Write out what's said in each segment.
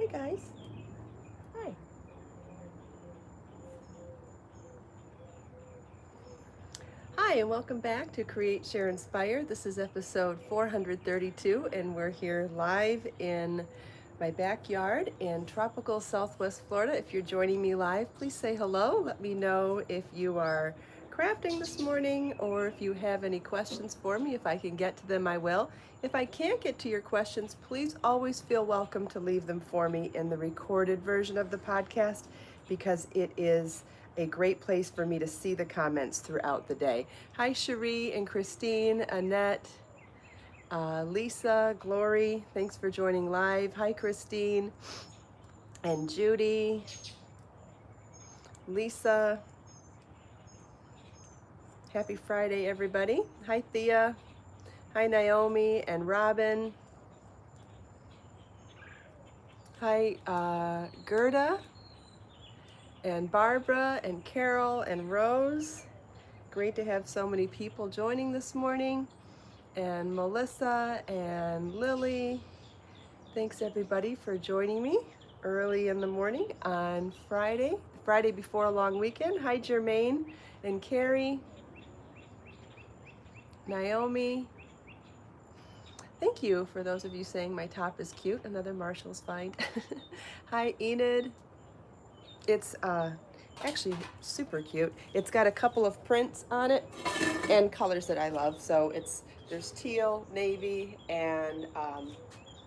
Hey guys. Hi. Hi, and welcome back to Create, Share, Inspire. This is episode 432, and we're here live in my backyard in tropical Southwest Florida. If you're joining me live, please say hello. Let me know if you are crafting this morning or if you have any questions for me. If I can get to them, I will. If I can't get to your questions, please always feel welcome to leave them for me in the recorded version of the podcast because it is a great place for me to see the comments throughout the day. Hi, Cherie and Christine, Annette, Lisa, Glory, thanks for joining live. Hi, Christine and Judy, Lisa. Happy Friday, everybody. Hi, Thea. Hi, Naomi and Robin. Hi, Gerda and Barbara and Carol and Rose. Great to have so many people joining this morning. And Melissa and Lily. Thanks everybody for joining me early in the morning on Friday before a long weekend. Hi, Jermaine and Carrie, Naomi. Thank you for those of you saying my top is cute. Another Marshall's find. Hi, Enid. It's actually super cute. It's got a couple of prints on it and colors that I love. So there's teal, navy, and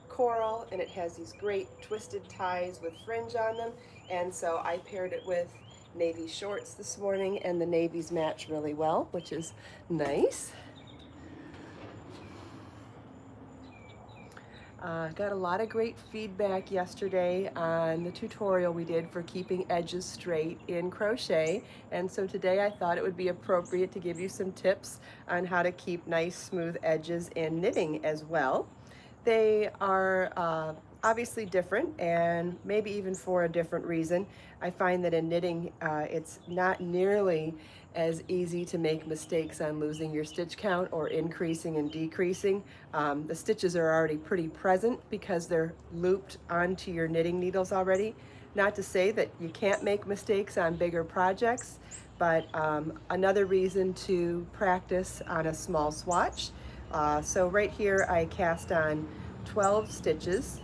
coral, and it has these great twisted ties with fringe on them. And so I paired it with navy shorts this morning, and the navies match really well, which is nice. Got a lot of great feedback yesterday on the tutorial we did for keeping edges straight in crochet, and so today I thought it would be appropriate to give you some tips on how to keep nice smooth edges in knitting as well. They are obviously different, and maybe even for a different reason. I find that in knitting it's not nearly as easy to make mistakes on losing your stitch count or increasing and decreasing. The stitches are already pretty present because they're looped onto your knitting needles already. Not to say that you can't make mistakes on bigger projects, but another reason to practice on a small swatch. So right here I cast on 12 stitches,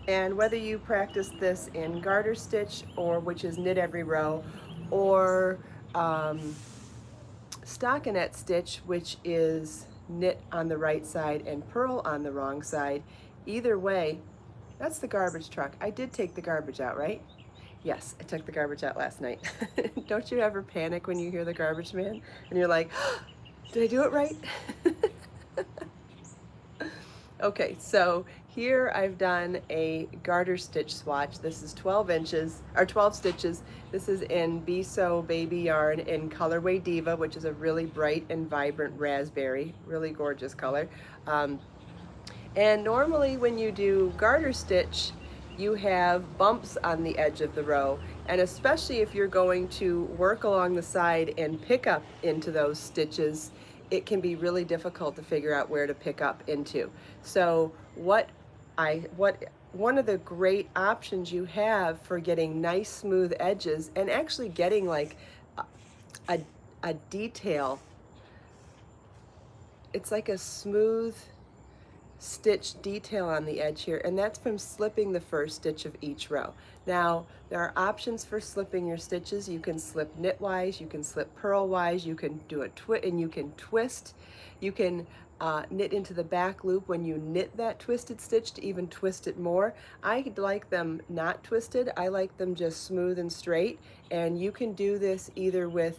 and whether you practice this in garter stitch, or which is knit every row, or stockinette stitch, which is knit on the right side and purl on the wrong side, either way, that's the garbage truck. I did take the garbage out, right? Yes, I took the garbage out last night. Don't you ever panic when you hear the garbage man and you're like, oh, did I do it right? Okay, so here I've done a garter stitch swatch. This is 12 inches, or 12 stitches. This is in Be So Baby yarn in colorway Diva, which is a really bright and vibrant raspberry, really gorgeous color. And normally when you do garter stitch, you have bumps on the edge of the row, and especially if you're going to work along the side and pick up into those stitches, it can be really difficult to figure out where to pick up into. So one of the great options you have for getting nice smooth edges and actually getting like a detail, it's like a smooth stitch detail on the edge here, and that's from slipping the first stitch of each row. Now there are options for slipping your stitches. You can slip knitwise, you can slip purlwise, you can do a twist, and you can twist. You can knit into the back loop when you knit that twisted stitch to even twist it more. I like them not twisted. I like them just smooth and straight, and you can do this either with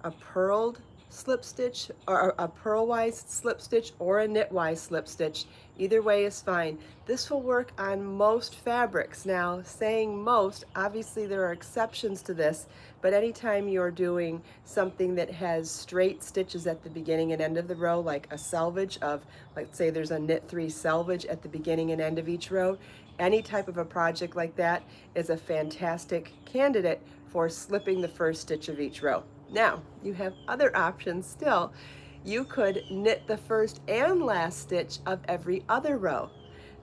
a purled slip stitch or a purlwise slip stitch or a knitwise slip stitch. Either way is fine. This will work on most fabrics. Now, saying most, obviously there are exceptions to this, but anytime you're doing something that has straight stitches at the beginning and end of the row, like a selvage of, let's say there's a knit 3 selvage at the beginning and end of each row, any type of a project like that is a fantastic candidate for slipping the first stitch of each row. Now, you have other options still. You could knit the first and last stitch of every other row.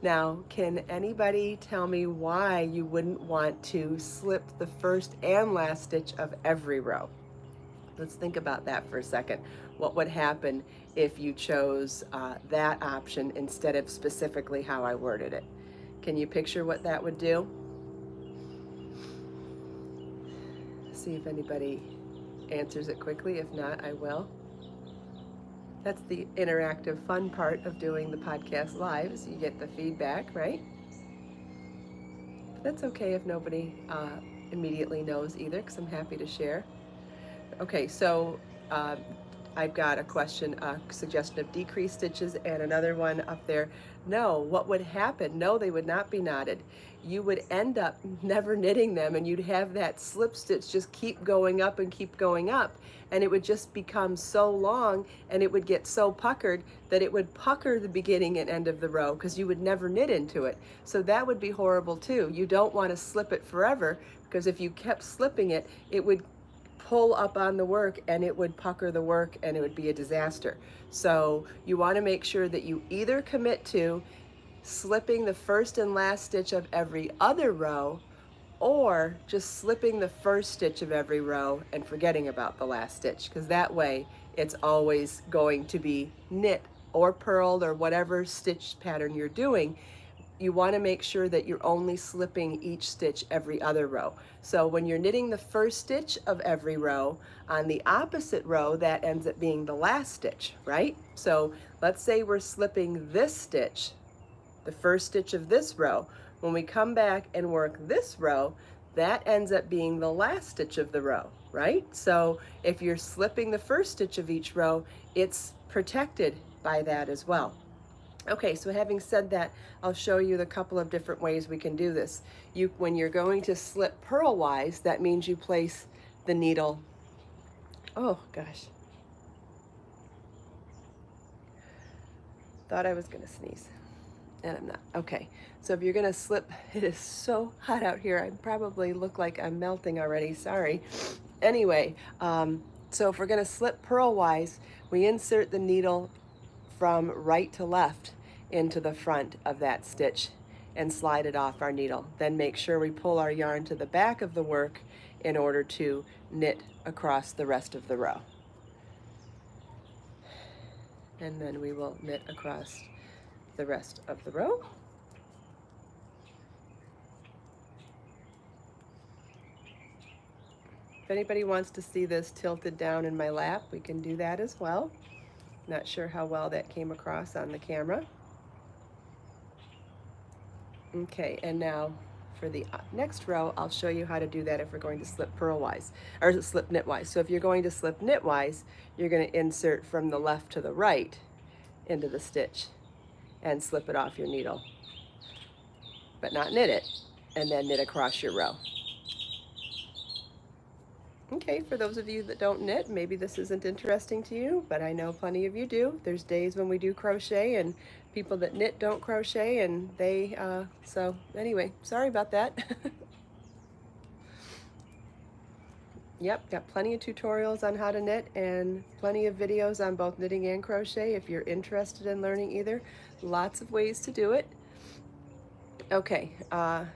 Now, can anybody tell me why you wouldn't want to slip the first and last stitch of every row? Let's think about that for a second. What would happen if you chose that option instead of specifically how I worded it? Can you picture what that would do? See if anybody answers it quickly. If not, I will. That's the interactive fun part of doing the podcast live, is you get the feedback, right? But that's okay if nobody immediately knows either, because I'm happy to share. Okay, so I've got a question, a suggestion of decreased stitches, and another one up there. No, what would happen? No, they would not be knotted. You would end up never knitting them, and you'd have that slip stitch just keep going up and keep going up, and it would just become so long, and it would get so puckered that it would pucker the beginning and end of the row because you would never knit into it. So that would be horrible too. You don't want to slip it forever, because if you kept slipping it, it would pull up on the work and it would pucker the work and it would be a disaster. So you want to make sure that you either commit to slipping the first and last stitch of every other row, or just slipping the first stitch of every row and forgetting about the last stitch, because that way it's always going to be knit or purled or whatever stitch pattern you're doing. You want to make sure that you're only slipping each stitch every other row. So when you're knitting the first stitch of every row, on the opposite row, that ends up being the last stitch, right? So let's say we're slipping this stitch, the first stitch of this row. When we come back and work this row, that ends up being the last stitch of the row, right? So if you're slipping the first stitch of each row, it's protected by that as well. Okay, so having said that, I'll show you the couple of different ways we can do this. When you're going to slip purlwise, that means you place the needle, oh gosh, thought I was gonna sneeze, and I'm not. Okay, so if you're gonna slip, it is so hot out here, I probably look like I'm melting already, sorry. Anyway, so if we're gonna slip purlwise, we insert the needle from right to left into the front of that stitch and slide it off our needle. Then make sure we pull our yarn to the back of the work in order to knit across the rest of the row. And then we will knit across the rest of the row. If anybody wants to see this tilted down in my lap, we can do that as well. Not sure how well that came across on the camera. Okay, and now for the next row, I'll show you how to do that if we're going to slip purlwise, or slip knitwise. So if you're going to slip knitwise, you're going to insert from the left to the right into the stitch and slip it off your needle, but not knit it, and then knit across your row. Okay, for those of you that don't knit, maybe this isn't interesting to you, but I know plenty of you do. There's days when we do crochet and people that knit don't crochet, and they, so anyway, sorry about that. Yep, got plenty of tutorials on how to knit and plenty of videos on both knitting and crochet if you're interested in learning either. Lots of ways to do it. Okay, oh,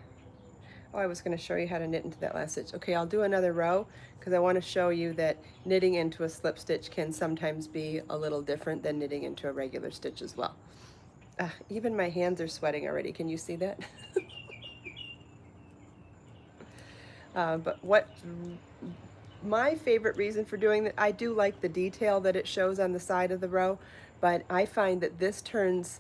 I was going to show you how to knit into that last stitch. Okay, I'll do another row because I want to show you that knitting into a slip stitch can sometimes be a little different than knitting into a regular stitch as well. Even my hands are sweating already. Can you see that? But what my favorite reason for doing that, I do like the detail that it shows on the side of the row, but I find that this turns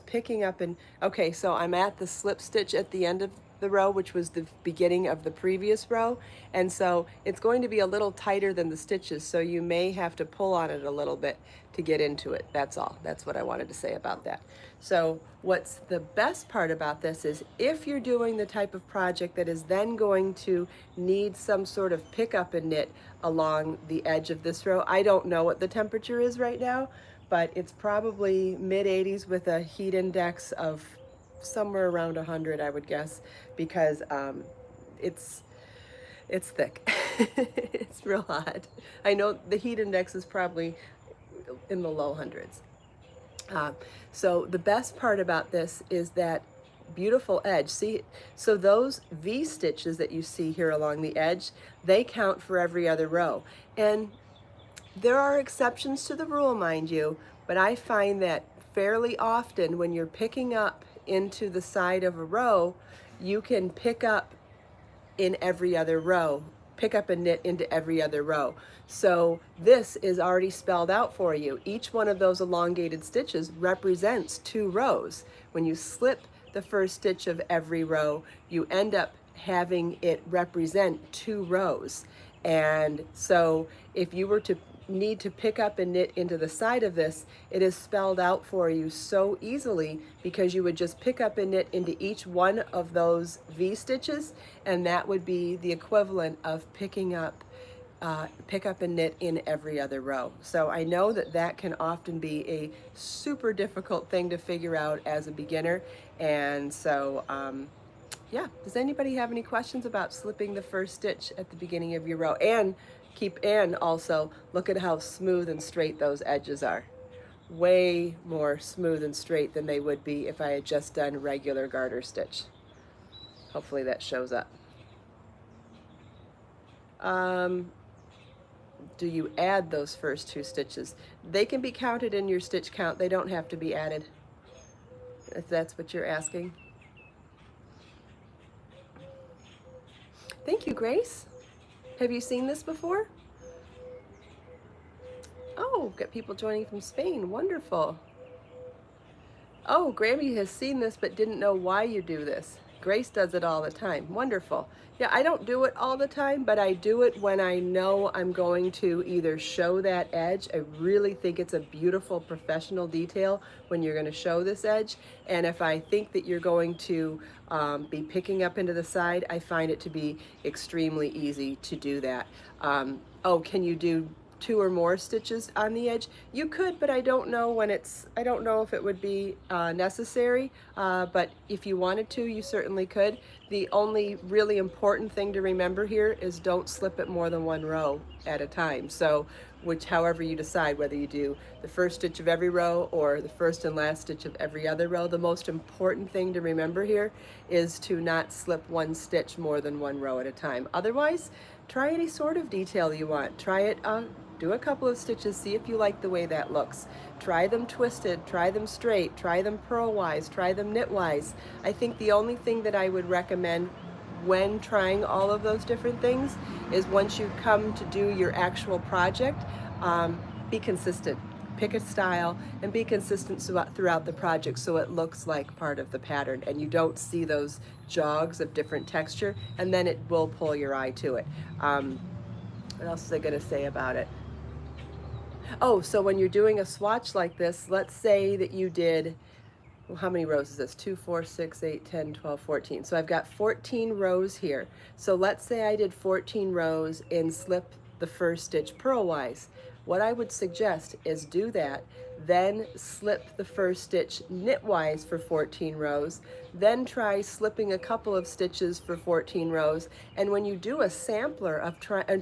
picking up, and okay, so I'm at the slip stitch at the end of the row, which was the beginning of the previous row, and so it's going to be a little tighter than the stitches, so you may have to pull on it a little bit to get into it. That's all. That's what I wanted to say about that. So what's the best part about this is if you're doing the type of project that is then going to need some sort of pickup and knit along the edge of this row, I don't know what the temperature is right now, but it's probably mid-80s with a heat index of somewhere around 100, I would guess, because it's thick. It's real hot. I know the heat index is probably in the low hundreds. Uh, so the best part about this is that beautiful edge. See, so those V stitches that you see here along the edge, they count for every other row. And there are exceptions to the rule, mind you, but I find that fairly often when you're picking up into the side of a row, you can pick up in every other row, pick up and knit into every other row. So this is already spelled out for you. Each one of those elongated stitches represents 2 rows. When you slip the first stitch of every row, you end up having it represent 2 rows. And so if you were to need to pick up and knit into the side of this, it is spelled out for you so easily because you would just pick up and knit into each one of those V stitches, and that would be the equivalent of pick up and knit in every other row. So I know that that can often be a super difficult thing to figure out as a beginner, and so yeah, does anybody have any questions about slipping the first stitch at the beginning of your row? And also look at how smooth and straight those edges are. Way more smooth and straight than they would be if I had just done regular garter stitch. Hopefully that shows up. Do you add those first 2 stitches? They can be counted in your stitch count. They don't have to be added, if that's what you're asking. Thank you, Grace. Have you seen this before? Oh, got people joining from Spain. Wonderful. Oh, Grammy has seen this but didn't know why you do this. Grace does it all the time. Wonderful. Yeah, I don't do it all the time, but I do it when I know I'm going to either show that edge. I really think it's a beautiful professional detail when you're going to show this edge. And if I think that you're going to be picking up into the side, I find it to be extremely easy to do that. Oh, can you do 2 or more stitches on the edge? You could, but I don't know if it would be necessary, but if you wanted to, you certainly could. The only really important thing to remember here is don't slip it more than 1 row at a time. So however you decide, whether you do the first stitch of every row or the first and last stitch of every other row, the most important thing to remember here is to not slip 1 stitch more than 1 row at a time. Otherwise, try any sort of detail you want. Try it, do a couple of stitches, see if you like the way that looks. Try them twisted, try them straight, try them purlwise, try them knitwise. I think the only thing that I would recommend when trying all of those different things is once you come to do your actual project, be consistent. Pick a style and be consistent throughout the project so it looks like part of the pattern and you don't see those jogs of different texture, and then it will pull your eye to it. What else was I going to say about it? Oh, so when you're doing a swatch like this, let's say that you did, well, how many rows is this? 2, 4, 6, 8, 10, 12, 14. So I've got 14 rows here. So let's say I did 14 rows and slip the first stitch purlwise. What I would suggest is do that, then slip the first stitch knitwise for 14 rows, then try slipping a couple of stitches for 14 rows, and when you do a sampler of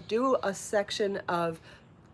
do a section of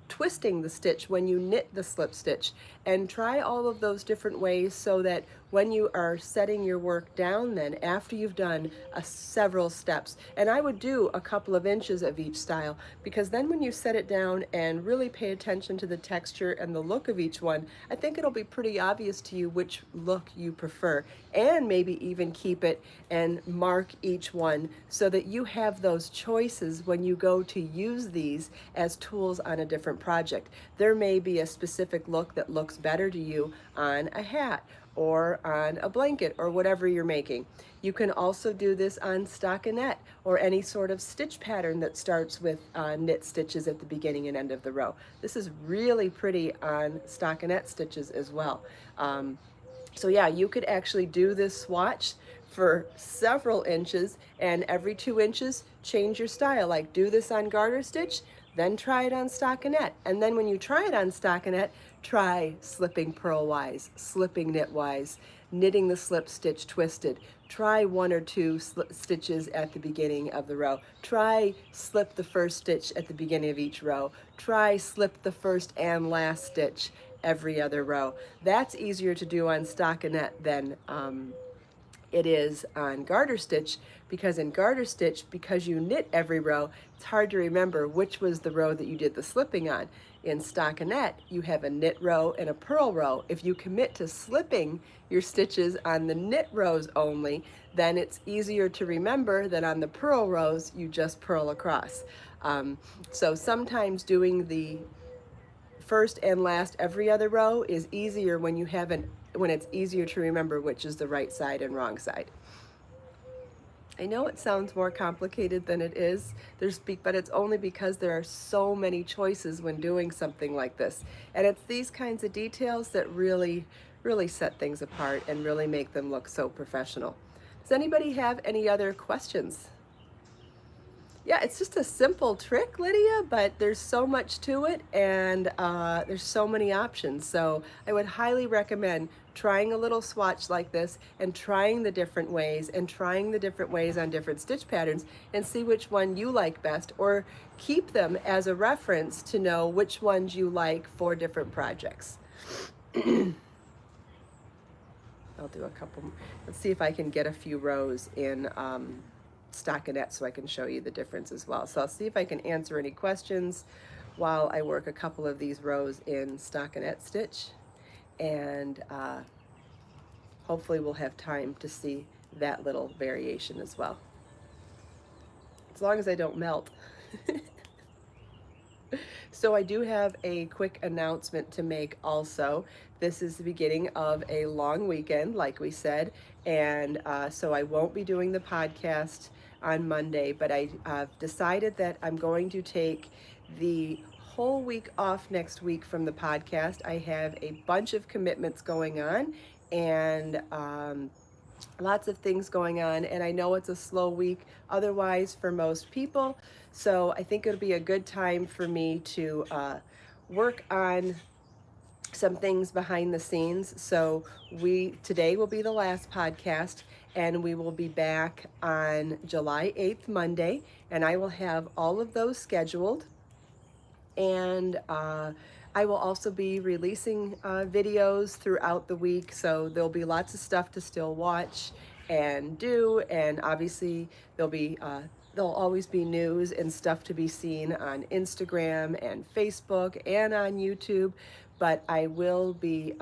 twisting the stitch when you knit the slip stitch, and try all of those different ways so that when you are setting your work down, then after you've done several steps, and I would do a couple of inches of each style, because then when you set it down and really pay attention to the texture and the look of each one, I think it'll be pretty obvious to you which look you prefer, and maybe even keep it and mark each one so that you have those choices when you go to use these as tools on a different project. There may be a specific look that looks better to you on a hat or on a blanket or whatever you're making. You can also do this on stockinette or any sort of stitch pattern that starts with knit stitches at the beginning and end of the row. This is really pretty on stockinette stitches as well. So yeah, you could actually do this swatch for several inches, and every 2 inches change your style. Like do this on garter stitch, then try it on stockinette, and then when you try it on stockinette, try slipping purlwise, slipping knitwise, knitting the slip stitch twisted. Try 1 or 2 stitches at the beginning of the row. Try slip the first stitch at the beginning of each row. Try slip the first and last stitch every other row. That's easier to do on stockinette than it is on garter stitch, because in garter stitch, because you knit every row, it's hard to remember which was the row that you did the slipping on. In stockinette, you have a knit row and a purl row. If you commit to slipping your stitches on the knit rows only, then it's easier to remember that on the purl rows, you just purl across. So sometimes doing the first and last every other row is easier when you haven't, when it's easier to remember which is the right side and wrong side. I know it sounds more complicated than it is, but it's only because there are so many choices when doing something like this. And it's these kinds of details that really, really set things apart and really make them look so professional. Does anybody have any other questions? Yeah, it's just a simple trick, Lydia, but there's so much to it, and there's so many options. So I would highly recommend trying a little swatch like this and trying the different ways on different stitch patterns and see which one you like best, or keep them as a reference to know which ones you like for different projects. I'll do a couple. Let's see if I can get a few rows in stockinette so I can show you the difference as well. So I'll see if I can answer any questions while I work a couple of these rows in stockinette stitch, and hopefully we'll have time to see that little variation as well, as long as I don't melt. So I do have a quick announcement to make also. This is the beginning of a long weekend, like we said, and so I won't be doing the podcast on Monday, but I've decided that I'm going to take the whole week off next week from the podcast. I have a bunch of commitments going on, and lots of things going on, and I know it's a slow week otherwise for most people, so I think it'll be a good time for me to work on some things behind the scenes. So today will be the last podcast, and we will be back on July 8th, Monday, and I will have all of those scheduled. And I will also be releasing videos throughout the week, so there'll be lots of stuff to still watch and do, and obviously there'll always be news and stuff to be seen on Instagram and Facebook and on YouTube. But we will be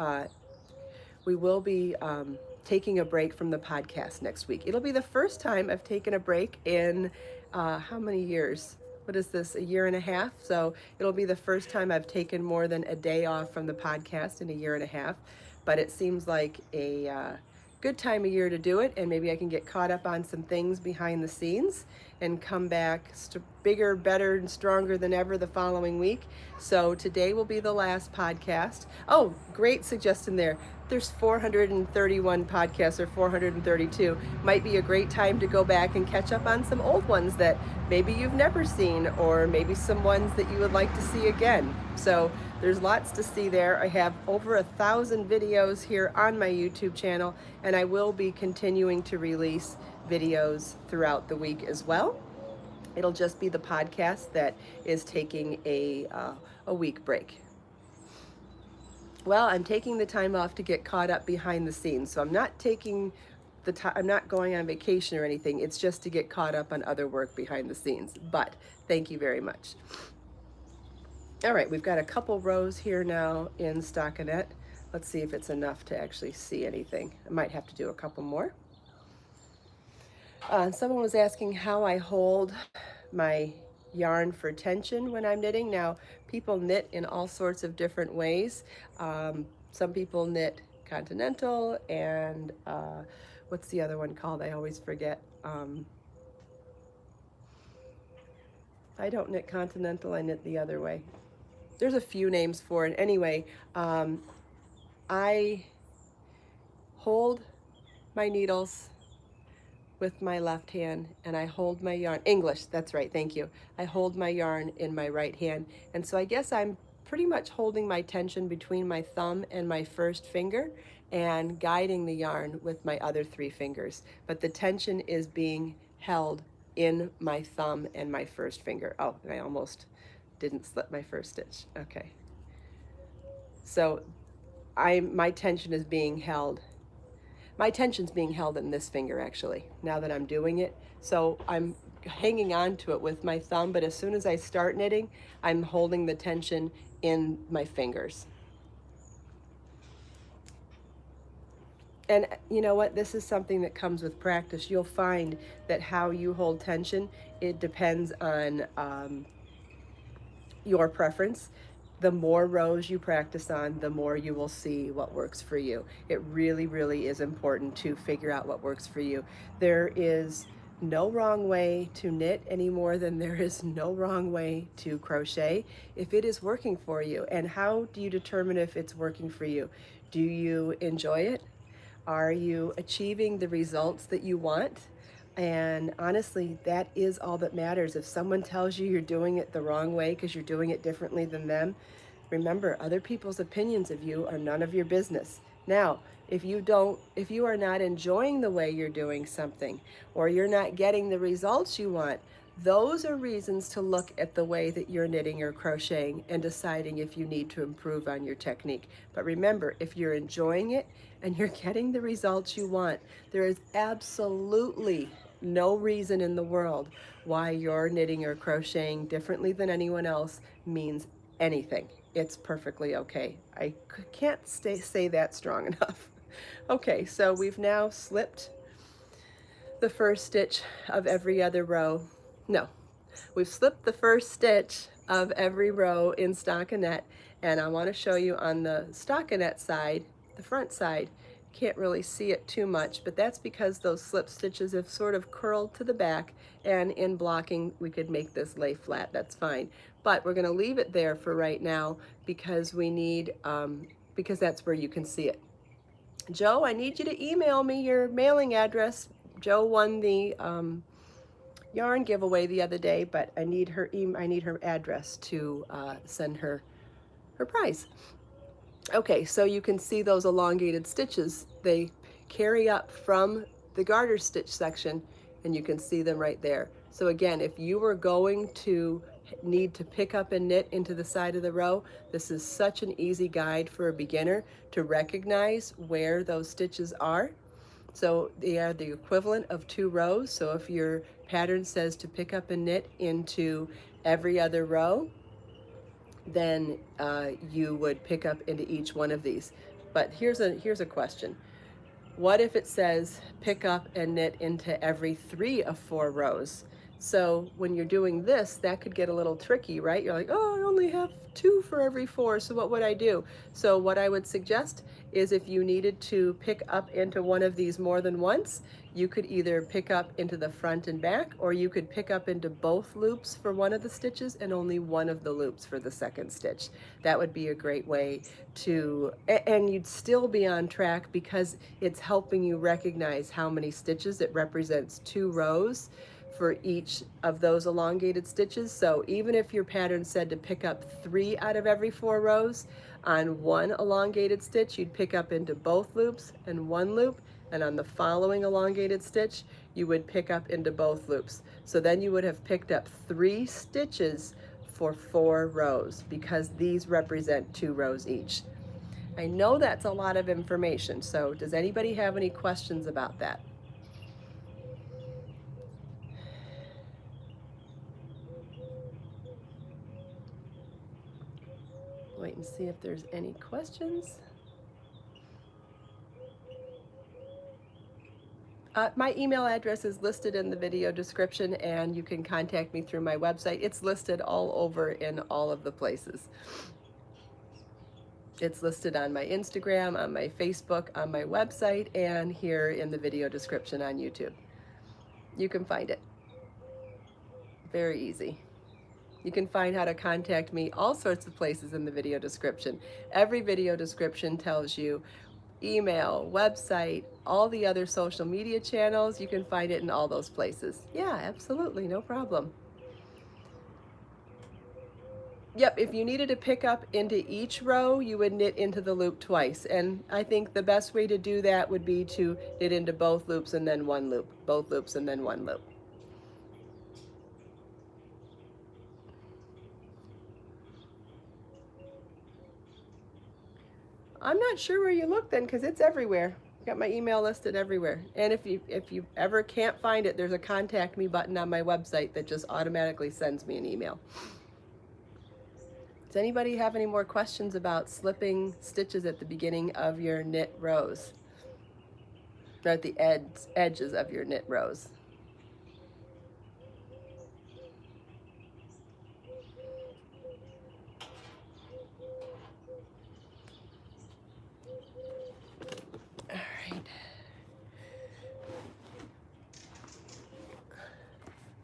taking a break from the podcast next week. It'll be the first time I've taken a break in how many years? What is this, a year and a half? So it'll be the first time I've taken more than a day off from the podcast in a year and a half. But it seems like a good time of year to do it, and maybe I can get caught up on some things behind the scenes and come back bigger, better, and stronger than ever the following week. So today will be the last podcast. Oh, great suggestion there. There's 431 podcasts, or 432. Might be a great time to go back and catch up on some old ones that maybe you've never seen, or maybe some ones that you would like to see again. So there's lots to see there. I have over 1,000 videos here on my YouTube channel, and I will be continuing to release videos throughout the week as well. It'll just be the podcast that is taking a week break. Well, I'm taking the time off to get caught up behind the scenes, so I'm not taking the time. I'm not going on vacation or anything. It's just to get caught up on other work behind the scenes. But thank you very much. All right, we've got a couple rows here now in stockinette. Let's see if it's enough to actually see anything. I might have to do a couple more. Someone was asking how I hold my yarn for tension when I'm knitting. Now, people knit in all sorts of different ways. Some people knit continental, and what's the other one called? I always forget. I don't knit continental, I knit the other way. There's a few names for it. Anyway, I hold my needles with my left hand, and I hold my yarn, English, that's right, thank you. I hold my yarn in my right hand, and so I guess I'm pretty much holding my tension between my thumb and my first finger and guiding the yarn with my other 3 fingers. But the tension is being held in my thumb and my first finger. Oh, I almost didn't slip my first stitch. Okay. So my tension is being held. My tension's being held in this finger actually, now that I'm doing it. So I'm hanging on to it with my thumb, but as soon as I start knitting, I'm holding the tension in my fingers. And you know what? This is something that comes with practice. You'll find that how you hold tension, it depends on your preference. The more rows you practice on, the more you will see what works for you. It really, really is important to figure out what works for you. There is no wrong way to knit any more than there is no wrong way to crochet if it is working for you. And how do you determine if it's working for you? Do you enjoy it? Are you achieving the results that you want? And honestly, that is all that matters. If someone tells you you're doing it the wrong way because you're doing it differently than them, remember, other people's opinions of you are none of your business. Now, if you are not enjoying the way you're doing something, or you're not getting the results you want, those are reasons to look at the way that you're knitting or crocheting and deciding if you need to improve on your technique. But remember, if you're enjoying it and you're getting the results you want, there is absolutely no reason in the world why your knitting or crocheting differently than anyone else means anything. It's perfectly okay. I can't say that strong enough. Okay, so we've now slipped the first stitch of every other row. No, we've slipped the first stitch of every row in stockinette, and I want to show you on the stockinette side, the front side. Can't really see it too much, but that's because those slip stitches have sort of curled to the back, and in blocking we could make this lay flat. That's fine, but we're going to leave it there for right now because we need because that's where you can see it. Joe, I need you to email me your mailing address. Joe won the yarn giveaway the other day, but I need her address to send her prize. Okay, so you can see those elongated stitches. They carry up from the garter stitch section, and you can see them right there. So again, if you were going to need to pick up and knit into the side of the row, this is such an easy guide for a beginner to recognize where those stitches are. So they are the equivalent of 2 rows. So if your pattern says to pick up and knit into every other row, then you would pick up into each one of these. But here's a question. What if it says pick up and knit into every 3 of 4 rows? So when you're doing this, that could get a little tricky, right? You're like, oh, I only have 2 for every 4, so what would I do? So what I would suggest is if you needed to pick up into one of these more than once, you could either pick up into the front and back, or you could pick up into both loops for one of the stitches and only one of the loops for the second stitch. That would be a great way to, and you'd still be on track because it's helping you recognize how many stitches. It represents 2 rows for each of those elongated stitches. So even if your pattern said to pick up 3 out of every 4 rows, on one elongated stitch you'd pick up into both loops and 1 loop, and on the following elongated stitch you would pick up into both loops. So then you would have picked up 3 stitches for 4 rows because these represent 2 rows each. I know that's a lot of information, so does anybody have any questions about that? Wait and see if there's any questions. My email address is listed in the video description, and you can contact me through my website. It's listed all over in all of the places. It's listed on my Instagram, on my Facebook, on my website, and here in the video description on YouTube. You can find it. Very easy. You can find how to contact me all sorts of places in the video description. Every video description tells you email, website, all the other social media channels. You can find it in all those places. Yeah, absolutely, no problem. Yep, if you needed to pick up into each row, you would knit into the loop twice. And I think the best way to do that would be to knit into both loops and then 1 loop, both loops and then 1 loop. I'm not sure where you look then, because it's everywhere. Got my email listed everywhere. And if you ever can't find it, there's a contact me button on my website that just automatically sends me an email. Does anybody have any more questions about slipping stitches at the beginning of your knit rows? Or at the edges of your knit rows?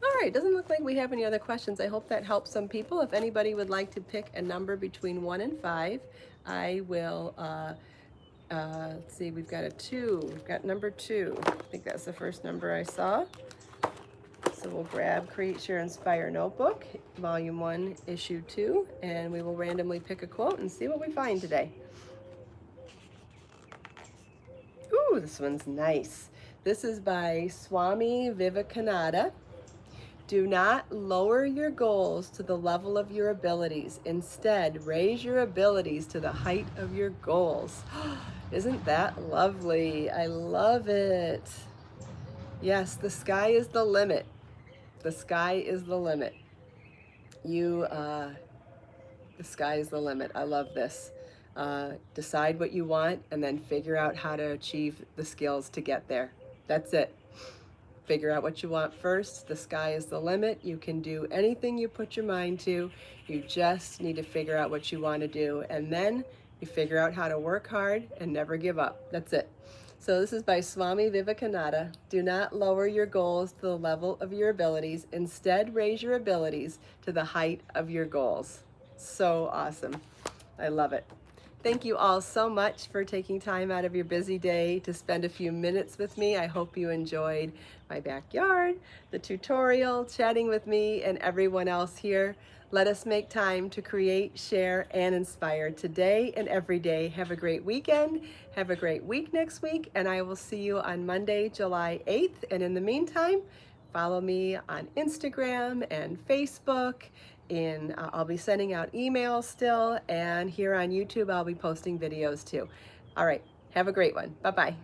All right, doesn't look like we have any other questions. I hope that helps some people. If anybody would like to pick a number between 1 and 5, I will, let's see, we've got a 2. We've got number 2. I think that's the first number I saw. So we'll grab Create, Share, Inspire Notebook, Volume 1, Issue 2, and we will randomly pick a quote and see what we find today. Ooh, this one's nice. This is by Swami Vivekananda. Do not lower your goals to the level of your abilities. Instead, raise your abilities to the height of your goals. Isn't that lovely? I love it. Yes, the sky is the limit. The sky is the limit. The sky is the limit. I love this. Decide what you want and then figure out how to achieve the skills to get there. That's it. Figure out what you want first. The sky is the limit. You can do anything you put your mind to. You just need to figure out what you want to do. And then you figure out how to work hard and never give up. That's it. So this is by Swami Vivekananda. Do not lower your goals to the level of your abilities. Instead, raise your abilities to the height of your goals. So awesome. I love it. Thank you all so much for taking time out of your busy day to spend a few minutes with me. I hope you enjoyed my backyard, the tutorial, chatting with me and everyone else here. Let us make time to create, share, and inspire today and every day. Have a great weekend. Have a great week next week, and I will see you on Monday, July 8th. And in the meantime, follow me on Instagram and Facebook. I'll be sending out emails still, and here on YouTube I'll be posting videos too. All right, have a great one. Bye-bye.